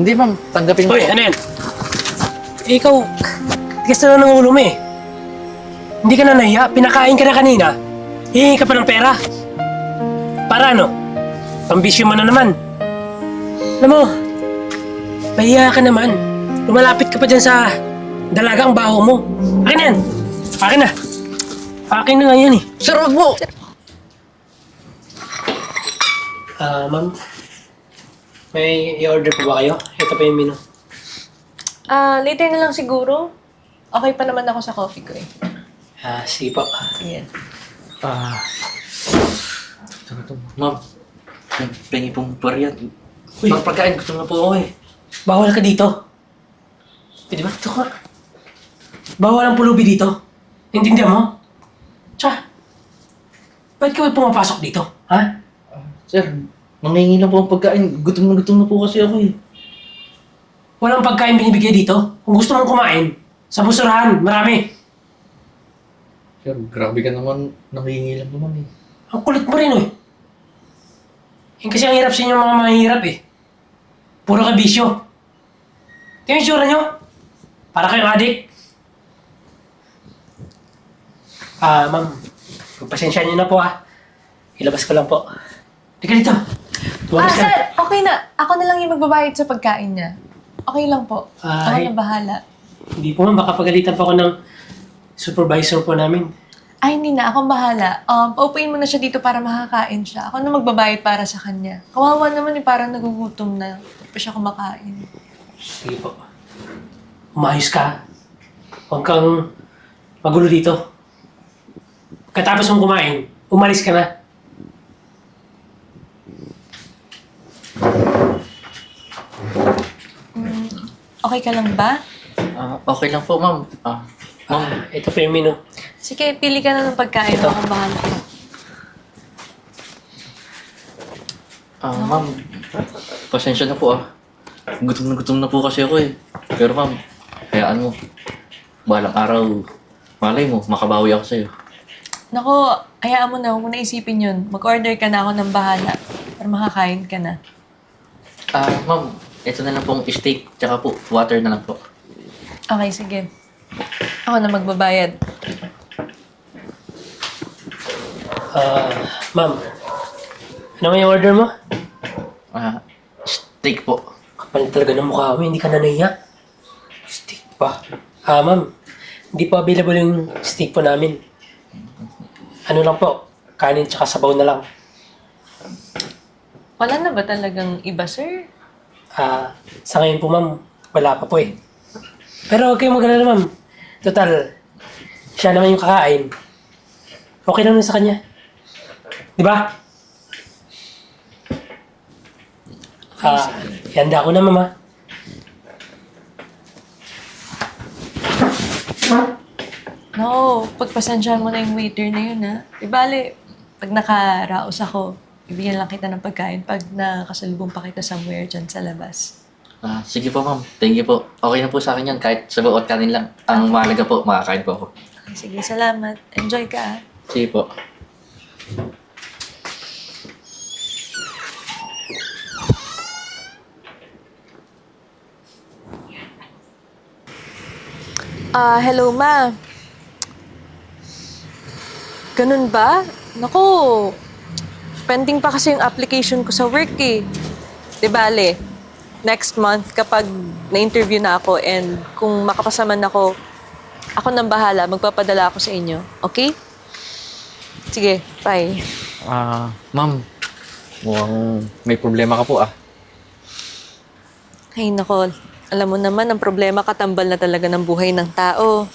Hindi, ma'am. Tanggapin ko. Hoy, ano yan? Eh, ikaw, tigas na lang ng ulo mo eh. Hindi ka na nahiya, pinakain ka na kanina. Hihingi ka pa ng pera. Para ano? Pambisyo mo na naman. Alam mo, mahiya ka naman. Lumalapit ka pa dyan sa dalagang baho mo. Akin na yan. Akin na. Akin na nga yan eh. Sir, wag mo! Ma'am, may i-order po ba kayo? Ito pa yung menu. Later na lang siguro. Okay pa naman ako sa coffee ko eh. Sige po. Sige. Saan ito? Ma'am, pengi pong pariyan. Uy. Ma'am, pagkain gusto na po ako eh. Bawal ka dito. Pwede ba? Ito ka. Bawal ang pulubi dito. Intindihan mo? Tsaka, bakit ka ba pumapasok dito? Ha? Sir, nangingi lang po ang pagkain. Gutom na po kasi ako eh. Walang pagkain binibigay dito. Kung gusto mong kumain, sa busurahan, marami. Sir, grabe ka naman. Nangingi lang naman eh. Ang kulit mo rin eh. Yung kasi ang hirap sa inyo mga mahihirap eh. Puro ka bisyo. Tingnan yung tsura nyo. Para kayong adik. Ma'am, pagpasensya nyo na po Ilabas ko lang po. Teka dito. Tumakas ka. Sir, okay na. Ako na lang yung magbabayad sa pagkain niya. Okay lang po. Ako Ay. na bahala. Hindi po ma'am, baka pagalitan pa ako ng supervisor po namin. Ay, hindi na. Akong bahala. Paupuin mo na siya dito para makakain siya. Ako na magbabayad para sa kanya. Kawawa naman eh, parang nagugutom na. Hindi pa siya kumakain. Sige po. Umayos ka. Huwag kang magulo dito. Katapos mong kumain, umalis ka na. Okay ka lang ba? Okay lang po, ma'am. Ma'am, Ito po yung menu. Sige, pili ka na ng pagkain. Akong bahala. ma'am. Pasensya na po Gutom na po kasi ako eh. Pero ma'am, hayaan mo. Balang araw, malay mo, makabawi ako sa'yo. Nako, hayaan mo na. Huwag mo na isipin yun. Mag-order ka na ako ng bahala. Para makakain ka na. Ma'am, ito na lang pong steak, tsaka po, water na lang po. Okay, sige. Ako na magbabayad. Ma'am, ano may order mo? Steak po. Kapal talaga ng mukha mo, hindi ka na nahiya. Steak pa. Ma'am, hindi po available yung steak po namin. Ano lang po, kanin tsaka sabaw na lang. Wala na ba talagang iba, sir? Sa ngayon po ma'am, wala pa po eh. Pero huwag kayong mag-alala ma'am. Total, siya naman yung kakain. Okay lang sa kanya. Di ba? Ihanda ko na mama. No, pagpasensyahan mo na yung waiter na yun, ha? Di bale, pag nakaraos ako, ibigyan lang kita ng pagkain pag nakasalubong pa kita somewhere dyan sa labas. Sige po ma'am, thank you po. Okay na po sa akin yan, kahit sabaw at kanin lang. Ang mahalaga po, makakain po ako. Okay, sige, salamat. Enjoy ka, ha? Sige po. Hello, ma. Ganun ba? Naku, pending pa kasi yung application ko sa work eh. Di bale, next month kapag na-interview na ako and kung makapasa man ako nang bahala, magpapadala ako sa inyo. Okay? Sige, bye. Ma'am, mukhang may problema ka po Ay, nako. Alam mo naman, ang problema katambal na talaga ng buhay ng tao.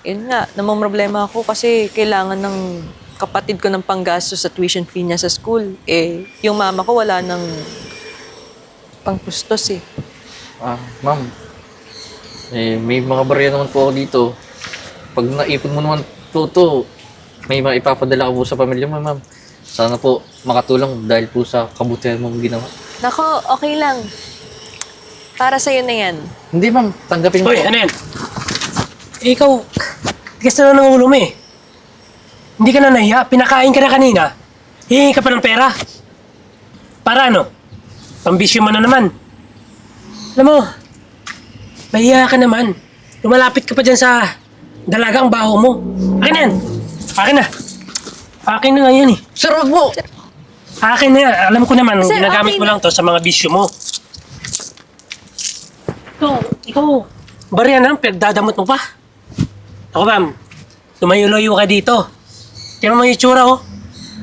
Yun nga, namang problema ako kasi kailangan ng kapatid ko ng panggastos sa tuition fee niya sa school. Eh, yung mama ko wala ng pangkustos eh. Ma'am, may mga barya naman po ako dito. Pag naipon mo naman to, may maipapadala ko po sa pamilya mo, ma'am. Sana po makatulong dahil po sa kabutihan mong ginawa. Nako, okay lang. Para sa'yo na yan. Hindi, ma'am. Tanggapin mo Hoy, po. ano yan? Eh, ikaw, tigas na lang ng ulo mo eh. Hindi ka na nahiya, pinakain ka na kanina. Hihingi ka pa ng pera. Para ano? Pambisyo mo na naman. Alam mo, mahiya ka naman. Lumalapit ka pa dyan sa dalagang baho mo. Akin na yan. Akin na. Akin na nga yan eh. Sir, wag mo! Akin na yan. Alam ko naman, Sir, ginagamit akin mo na. lang to sa mga bisyo mo. Ikaw, bariya na, pinagdadamot mo pa. Ako ma'am, lumayo-layo ka dito. Tingnan mo yung itsura oh.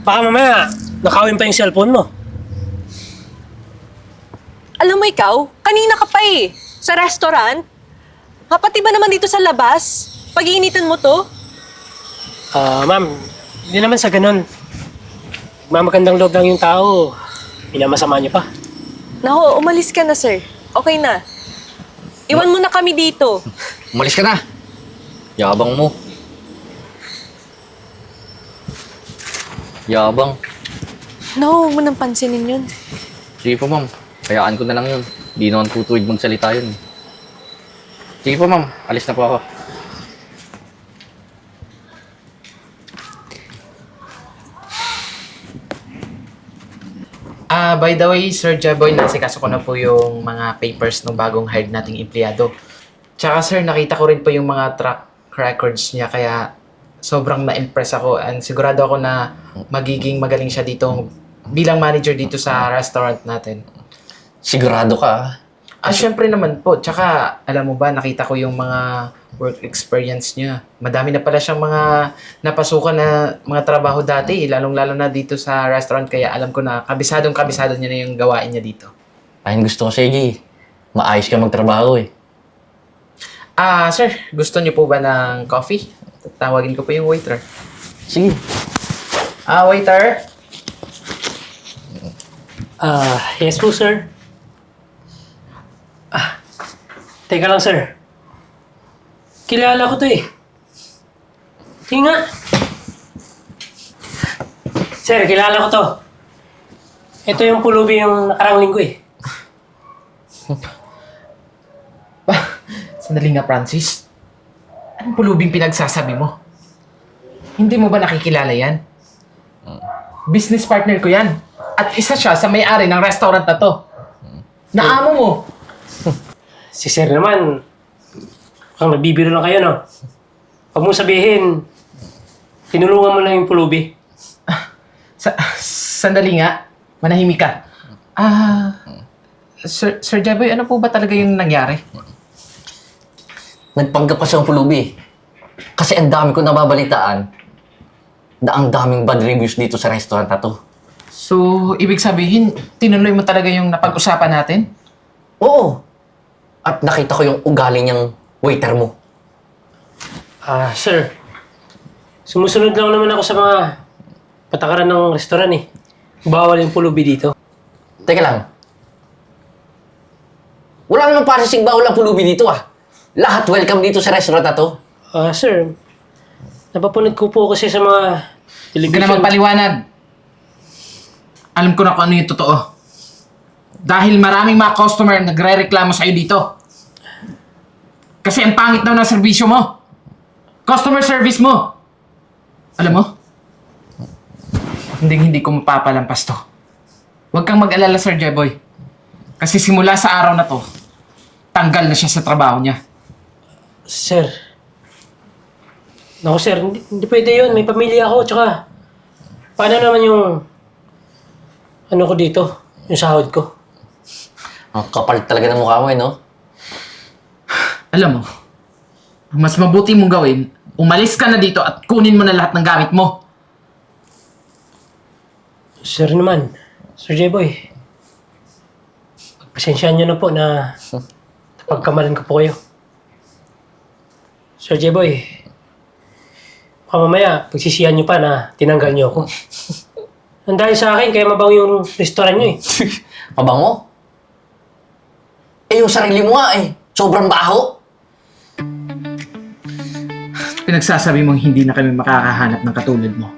Baka mamaya, nakawin pa yung cellphone mo. Alam mo ikaw, kanina ka pa eh. Sa restaurant. Kapati ba naman dito sa labas? Pag-iinitan mo to? Ma'am, hindi naman sa ganun. Magmamagandang loob lang yung tao. Minamasama niyo pa. Naku, umalis ka na sir. Okay na. Iwan mo na kami dito. Umalis ka na! Yabang mo. Yabang. No, huwag mo nang pansinin yun. Sige po, ma'am. Hayaan ko na lang yun. Di naman po tuwid magsalita yun. Sige po, ma'am. Alis na po ako. By the way, Sir Jeboy, nasikaso ko na po yung mga papers ng bagong hired nating empleyado. Tsaka sir, nakita ko rin po yung mga track records niya kaya sobrang na-impress ako and sigurado ako na magiging magaling siya dito bilang manager dito sa restaurant natin. Sigurado ka, ah. Syempre naman po. Tsaka, alam mo ba, nakita ko yung mga work experience niya. Madami na pala siyang mga napasukan na mga trabaho dati, lalong-lalo na dito sa restaurant. Kaya alam ko na kabisadong-kabisado niya na yung gawain niya dito. Ayun gusto ko, sige. Maayos ka magtrabaho eh. Sir, gusto niyo po ba ng coffee? Tawagin ko po yung waiter. Sige. Waiter? Yes po, sir. Teka lang, sir. Kilala ko to eh. Tinga. Sir, kilala ko to. Ito yung pulubi yung nakarang linggo eh. Sandali nga, Francis. Anong pulubing pinagsasabi mo? Hindi mo ba nakikilala yan? Business partner ko yan. At isa siya sa may-ari ng restaurant na to. Naamo mo. Si sir naman, mukhang nagbibiro lang kayo, no? Huwag mong sabihin, tinulungan mo lang yung pulubi. Sandali nga. Manahimik ka. Sir Jeboy, ano po ba talaga yung nangyari? Nagpanggap ka siyang pulubi. Kasi ang dami ko nababalitaan na ang daming bad reviews dito sa restaurant na to. So, ibig sabihin, tinuloy mo talaga yung napag-usapan natin? Oo. At nakita ko yung ugali niyang waiter mo. Sir, sumusunod lang naman ako sa mga patakaran ng restaurant eh. Bawal yung pulubi dito. Teka lang. Wala namang parising bawal ang pulubi dito ah. Lahat welcome dito sa restaurant na to. Sir, napapunod ko po kasi sa mga Huwag ka na television. magpaliwanag. Alam ko na kung ano yung totoo. Dahil maraming mga customer nagre-reklamo sa'yo dito. Kasi ang pangit daw ng serbisyo mo. Customer service mo. Alam mo? Hindi ko mapapalampas to. Huwag kang mag-alala, Sir Jeboy. Kasi simula sa araw na to, tanggal na siya sa trabaho niya. Sir. Naku sir, hindi pwede yun. May pamilya ako, tsaka paano naman yung ano ko dito? Yung sahod ko? Ang kapal talaga ng mukha mo eh, no? Alam mo, ang mas mabuti mong gawin, umalis ka na dito at kunin mo na lahat ng gamit mo. Sir naman, Sir J-Boy. Pagpasensyaan nyo na po na napagkamalan ko po kayo. Sir J-Boy, baka mamaya pagsisiyan nyo pa na tinanggal nyo ako. Ang dahil sa akin, kaya mabaw yung restaurant nyo eh. Mabango? Eh, yung sarili mo nga eh. Sobrang baho. Pinagsasabi mong hindi na kami makakahanap ng katulad mo.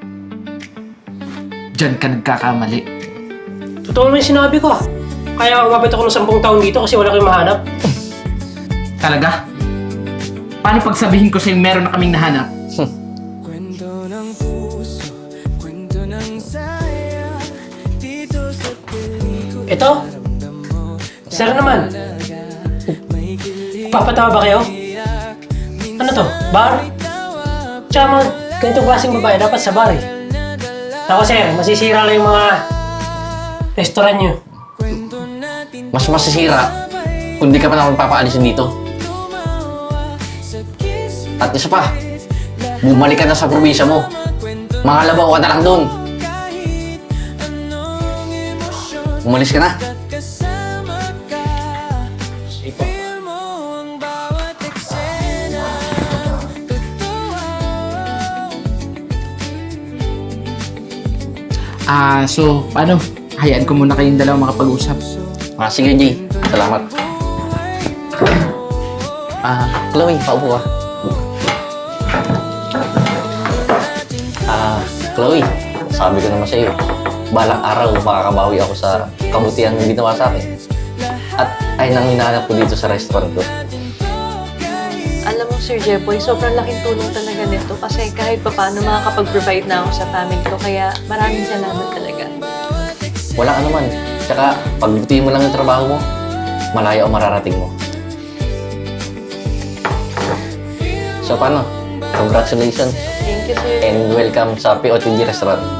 Diyan ka nagkakamali. Totoo naman yung sinabi ko ah. Kaya umabot ako ng 10 taon dito kasi wala kayong mahanap. Talaga? Paano pagsabihin ko sa'yo meron na kaming nahanap? Kwento ng puso, kwento ng saya, dito sa pelikula Ito? Sir naman. Papatawa ba kayo? Ano to? Bar? Tsaka mga ganitong klaseng babae dapat sa bar eh. Ako sir, masisira lang yung mga restaurant nyo. Mas masisira kung di ka pa naman papaalisin dito. At isa pa, bumalik ka na sa probinsya mo. Mangalabaw ka na lang doon. Umalis ka na. So, paano? Hayaan ko muna kayong dalawa makapag-usap. Sige, Jay. Salamat. Chloe, paupo ka. Chloe, sabi ko naman sa'yo, balang araw makakabawi ako sa kabutihan mo ginawa sa akin. At ay nang hinahanap ko dito sa restaurant ko. Alam mo, Sir Jeboy, sobrang laking tulong talaga nito kasi kahit pa paano makakapag-provide na ako sa family ko. Kaya maraming salamat talaga. Wala ka naman. Tsaka, pagbutihin mo lang yung trabaho mo, malayo ang mararating mo. So, paano? Congratulations Thank you, Sir. and welcome sa POTG Restaurant.